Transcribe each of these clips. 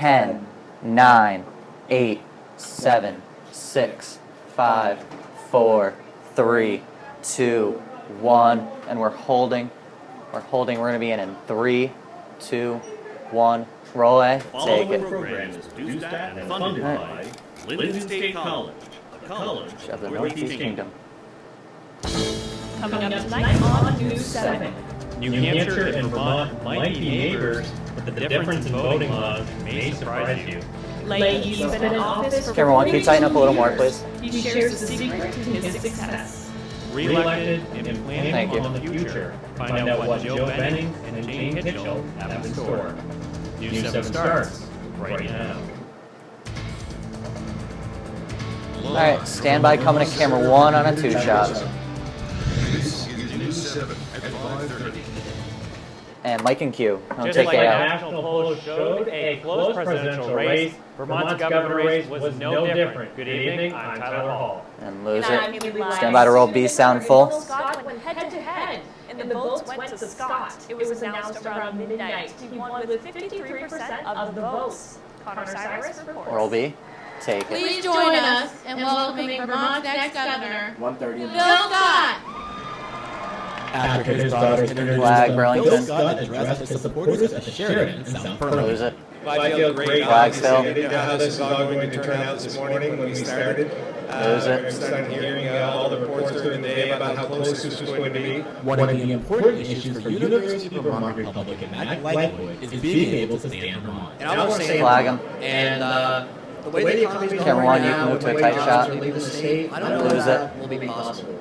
10, 9, 8, 7, 6, 5, 4, 3, 2, 1, and we're holding. We're going to be in 3, 2, 1. Roll A. Take it. The program is produced at and funded by Linden State College, the college Of the of Northeast Kingdom. Coming up tonight on News 7. New Hampshire and Vermont might be neighbors, but the difference in voting laws may surprise you. Leahy's been in office for Camera 1, can you tighten up a little more, please? He shares the secret to his success. Re-elected and planning Thank you. on the future. Find out what Joe Benning and Jane Hitchell have in store. News 7 starts right now. Alright, stand by coming to camera 1 on a 2-shot. This is News 7 at 5:30. And Mike and Q. Don't Just take like it the out. National poll showed a close presidential race, Vermont's governor race was no different. Good evening, I'm Tyler Hall. And lose it. Stand by to roll B, sound full. Scott went head to head, and the votes went to Scott. It was announced around midnight. He won with 53% of the votes. Connor Cyrus reports. Roll B. Take it. Please join us in welcoming Vermont's next governor, 1:30. Bill Scott. After his daughter's interview, Flag, Burlington. Bill Scott addressed his supporters at the Sheridan in South Lose Burlington. it. I feel great. Flags fell. I didn't know how this was all going to turn out this morning when we started. Lose it. We started hearing all the reports during the day about how close this was going to be. One of the important issues for University of Vermont Republican Matt Lightfoot is being able to stand Vermont. And I want to say, Flag him. and the way the economy's going Camera 1, you right can now, move to the a way tight jobs shot. are leaving the state, I don't know Lose if it. that will be possible.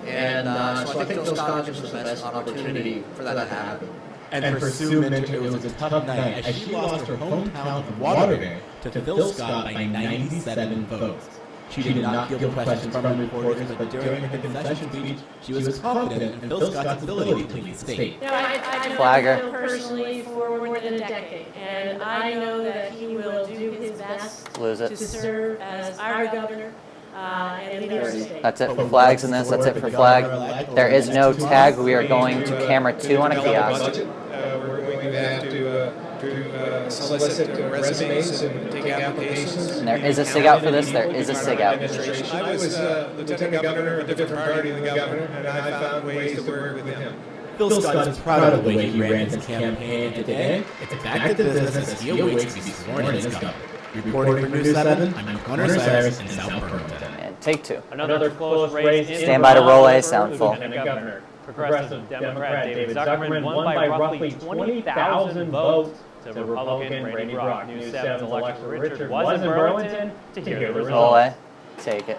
And so I think Bill Scott gives us the best opportunity for that to happen. And for Sue Minter, it was a tough night as she lost her hometown of Waterbury to Phil Scott by 97 votes. She did not field questions from reporters, but during her concession speech, she was confident in Phil Scott's ability to lead the state. You know, I've Flagger. known Bill personally for more than a decade, and I know that he will do his best Lose to it. serve as our governor and lead our state. That's it for flags in this. That's it for flag. There is no tag. We are going to camera 2 on a kiosk. We're going to have to solicit resumes and take applications. And there is a SIG out for this. There is a SIG out. I was lieutenant governor of a different party than the governor, and I found ways to work with him. Phil Scott is proud of the way he ran his campaign today. It's back to business as he awaits to be sworn in as governor. Reporting for News 7, I'm Connor Cyrus in South Burlington. And take 2. Another close race. in Stand by to roll A, Vermont sound for full. Lieutenant Governor. Progressive Democrat David Zuckerman won by roughly 20,000 votes to Republican Randy Brock. News 7's Alexa Richard was in Burlington to hear the Roll results. A. Take it.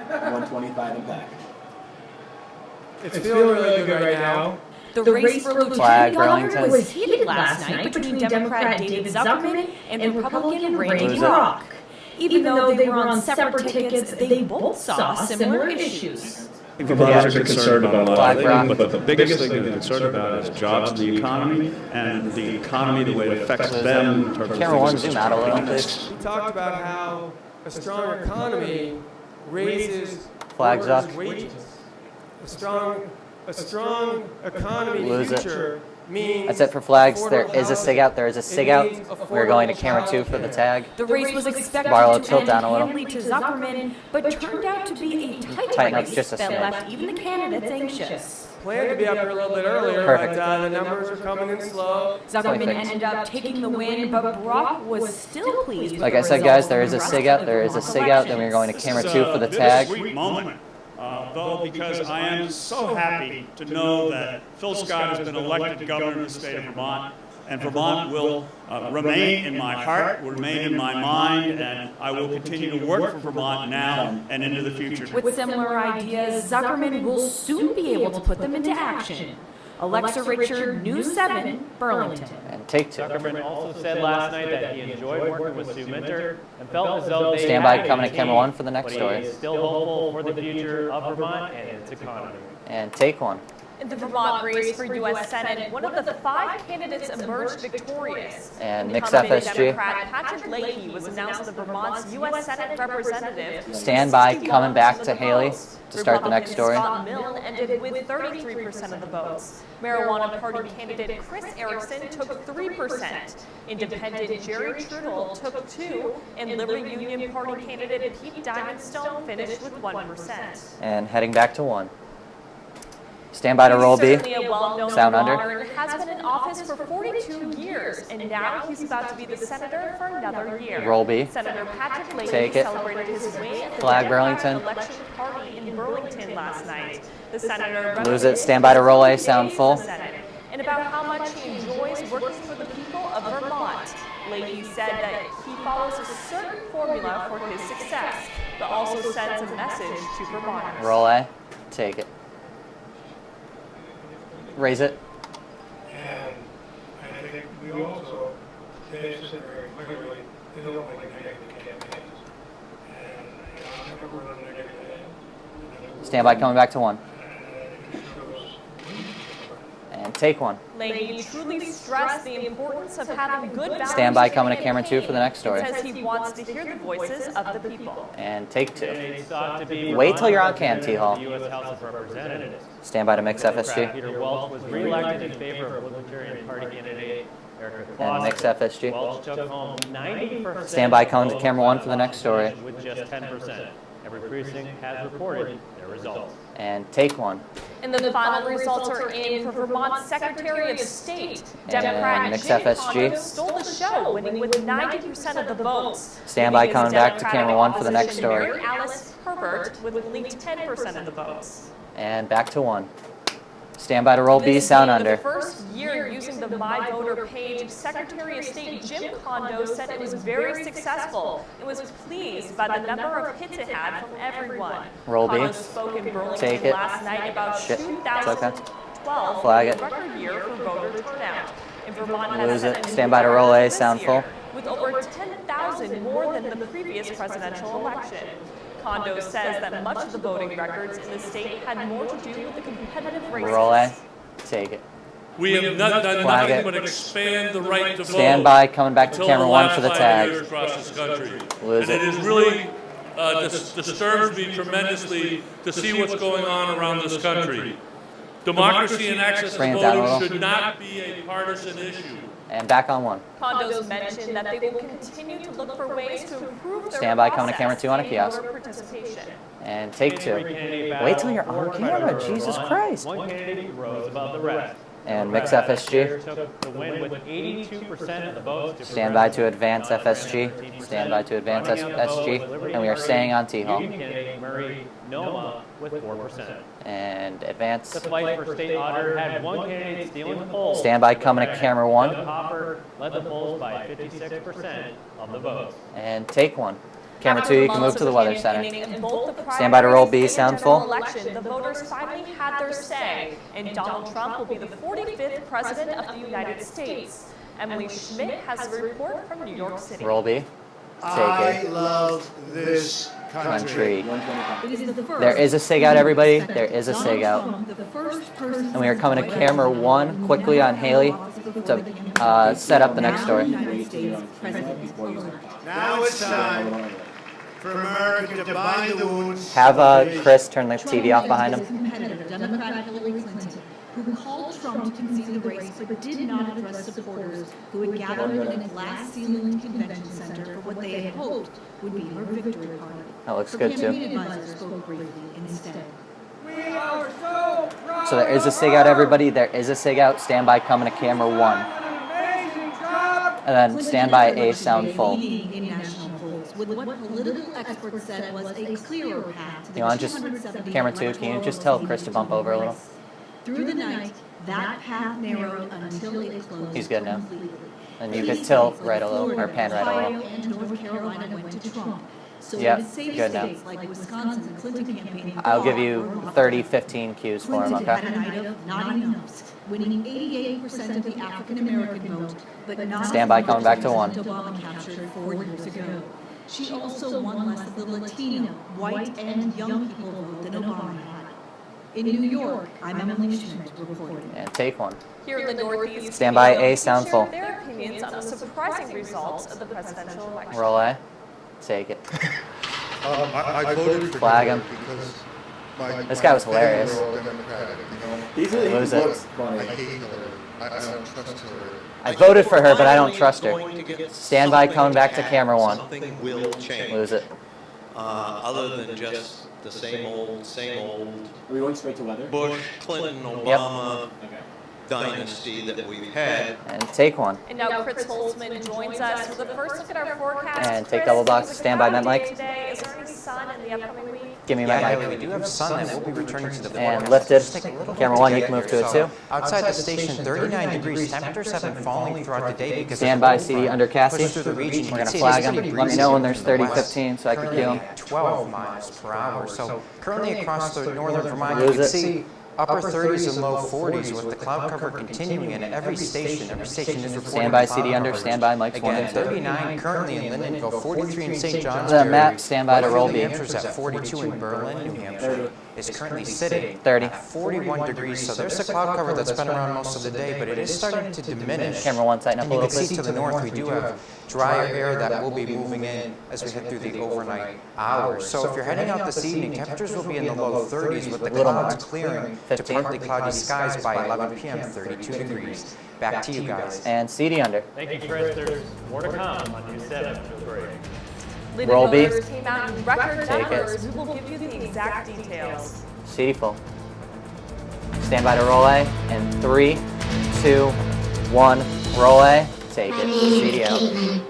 125 and back. It's feeling really good right now. The race for lieutenant Flag, governor Burlington. was heated last night between Democrat David Zuckerman and Republican Randy Lose it. Brock. Even though they were on separate tickets, they both saw similar issues. Vermonters are concerned about a lot of Black things, but the biggest thing they're concerned about is jobs and the economy, and the economy, the way it affects them in terms of Camera 1, things zoom such out a as little, economics. please. We talked about how a strong economy raises Flags up. workers' wages. A strong economy Lose it. future means That's it for flags. There affordable is a SIG out. There is a housing. SIG It out. means We're going to affordable camera 2 for the childcare. tag. The race was expected Barlow, to tilt end down a little. handily to Zuckerman, but turned out to be a tight Tighten up race just a that smidge. left even the candidates anxious. Planned to be up here a little bit earlier, Perfect. but the numbers are coming in slow. Zuckerman Perfect. ended up taking the win, but Brock was still pleased with Like the I said, result guys, of there the is a rest SIG of out. the There is a Vermont SIG out. Then we're elections. going to camera 2 for the tag. Bittersweet moment, though, because I am so happy to know that Phil Scott has been elected governor of the state of Vermont, and Vermont will remain in my heart, will remain in my mind, and I will continue to work for Vermont now and into the future. With similar ideas, Zuckerman will soon be able to put them into action. Alexa Richard, News 7, Burlington. And take 2. Zuckerman also said last night that he enjoyed working with Sue Minter and felt as though they Stand by, had a coming to camera team, 1 for the next but he story. is still hopeful for the future of Vermont and its economy. And take 1. In the Vermont race for U.S. Senate, one of the 5 candidates emerged victorious. And mix Incumbent FSG. Democrat Patrick Leahy was announced the Vermont's U.S. Senate representative. Stand by, coming back to Haley to start the next story. Scott Milne ended with 33% of the votes. Marijuana Party candidate Chris Erickson took 3%. Independent Jerry Trudell took 2%, and Liberty Union Party candidate Pete Diamondstone finished with 1%. And heading back to 1. Stand by to roll B. He's certainly a well-known Sound under. Vermonter and has been in office for 42 years, and now he's about to be the senator for another year. Roll B. Senator Patrick Leahy Take it. celebrated his win at the Flag Democratic Burlington. election party in Burlington last night. The senator Lose it. Stand by to roll A. Sound full. And about how much he enjoys working for the people of Vermont. Leahy said that he follows a certain formula for his success, but also sends a message to Vermonters. Roll A. Take it. Raise it. And I think we also say very clearly, they don't like negative campaigns. And I've never run a negative campaign. Stand by, coming back to 1. And take 1. Leahy truly stressed the importance of having good values. Stand by, coming to camera 2 for the next story. Says he wants to hear the voices of the people. And take 2. Candidates sought to be Wait till you're on cam, representatives T-Hall. of the U.S. House of Representatives. Stand by to mix Democrat FSG. Peter Welch was re-elected in favor of Libertarian Party candidate Erica And Foster. mix FSG. Welch took home 90%. Stand by, coming to camera 1 for the next story. With just 10%. Every precinct has reported their results. And take 1. And the final results are in for Vermont's Secretary of State. And Democrat mix Jim FSG. Condo stole the show, winning with 90% of the votes. Stand by, Leaving coming his back to Democratic camera 1 for the next opposition, story. Mary Alice Herbert with only 10% of the votes. And back to 1. Stand by to roll B. This Sound being under. The first year using the My Voter page, Secretary of State Jim Condo said it was very successful and was pleased by the number of hits it had from everyone. Roll B. Condo spoke in Burlington Take it. last night about Shit. It's okay. 2012 Flag being it. a record year for voter turnout. And Vermont has Lose set it. a new Stand by to roll A. record this Sound year, full. with over 10,000 more than the previous presidential election. Condo says that much of the voting records in the state had more to do with the competitive races. Roll A. Take it. We have not done Flag nothing it. but expand the right to vote. Stand by, coming back to until camera the 1 last for the 5 tag. years across this country. Lose And it. it is really disturbs me tremendously to see what's going on around this country. Democracy and access to Bring it down a voting little. should not be a partisan issue. And back on 1. Condos mentioned that they will continue to look for ways to improve their Stand by, coming to camera 2 on a in kiosk. voter participation. And take 2. Wait till you're on camera, Jesus Christ. One candidate rose above the rest. And mix Democrat FSG. took the win with 82% of the votes. Stand by to advance FSG. Stand by to advance SG. And we are staying on T-Hall. Union candidate Murray Noma with 4%. And advance. The fight for state auditor had one candidate stealing the polls. Stand by, coming to camera 1. Doug Hopper led the polls by 56% of the votes. And take 1. Camera After 2, you can move months to the of weather campaigning center. in both the Stand by to roll B, primaries and sound general full. election, the voters finally had their say, and Donald Trump will be the 45th president of the United States. Emily Schmidt has a report from New York City. Roll B. I Take it. love this country. There is a SIG out, everybody. There is a SIG out. And we are coming to camera 1 quickly on Haley to set up the next story. Now it's time for America to bind the wounds. Have Chris turn the TV off behind him. Competitor, Democrat Hillary Clinton, who called Trump to concede the race but did not address supporters who had gathered in a glass-ceilinged convention center for what they had hoped would be her victory party. That looks Her good too. campaign advisor spoke briefly instead. So there is a SIG out, everybody. There is a SIG out. Stand by, coming to camera 1. And then stand by A, sound full. In national polls, with what political experts said was a clearer path to the You want just 270 camera 2? Can you just tell Chris to bump over a little? Through the night, that path narrowed until it closed. He's good now. completely. And you could tilt right a little, or pan right a Ohio little. and North Carolina went to Trump. So Yep, in safe good now. states like Wisconsin, the Clinton campaign I'll give you 30, 15 cues for him, Clinton had a okay? night of not enoughs, winning 88% of the African American vote, but not Stand by, as coming much back to as 1. Obama captured 4 years ago. She also won less of the Latino, white, and young people vote than Obama had. In New York, I'm Emily Schmidt reporting. And take one. Here in the Northeast, Stand by A, sound full. shared their opinions on the surprising results of the presidential election. Roll A. Take it. I voted for Flag Hillary him. because This guy was hilarious. Lose it. I hate Hillary. I don't trust Hillary. I voted for her, but I don't trust her. Stand by, coming back to camera 1. Something will change. Lose it. Other than just the same old Are we going straight to weather? Bush, Clinton, Obama dynasty that we've had. And take one. And now Chris Holtzman joins us with a first look at our forecast. And take Chris, double box. there's a Stand by, cloudy Met day Mike. Today. Is there any sun in the upcoming week? Give me my We mic. do have sun and we'll be returning to the And forecast. lifted. Just take a little Camera bit 1, to you get can move here. to it So, too. outside the station, 39 degrees. Temperatures have been falling throughout the day because Stand by, CD under Cassie. Through the region. We're going to flag him. Let me know when there's 30-15 so I can cue him. 12 miles per hour. So currently across the northern Vermont, Lose you can it. see upper 30s and low 40s with the cloud cover continuing, and every station is reporting Stand by, cloud CD under. coverage. Stand by, Mike's 1 Again, and 2. 39 currently in Lindenville, 43 in St. John's. The map, stand by to roll New B. Hampshire's at 42 in Berlin, New Hampshire is currently sitting 30. at 41 degrees. So there's a cloud cover that's been around most of the day, but it is starting to diminish. Camera 1, tighten up And a you little can see bit. to the north we do have drier air that will be moving in as we head through the overnight hours. So if you're heading out this evening, temperatures will be in the low 30s with the Little clouds more. clearing to 15. partly cloudy skies by 11 p.m., 32 degrees. Back to you guys. And CD under. Thank you, Chris. There's more to come on News 7. Feel great. Linden Roll B. voters came out in record Take it. numbers. We will give you the exact details. CD full. Stand by to roll A. And 3, 2, 1. Roll A. Take it. CD out.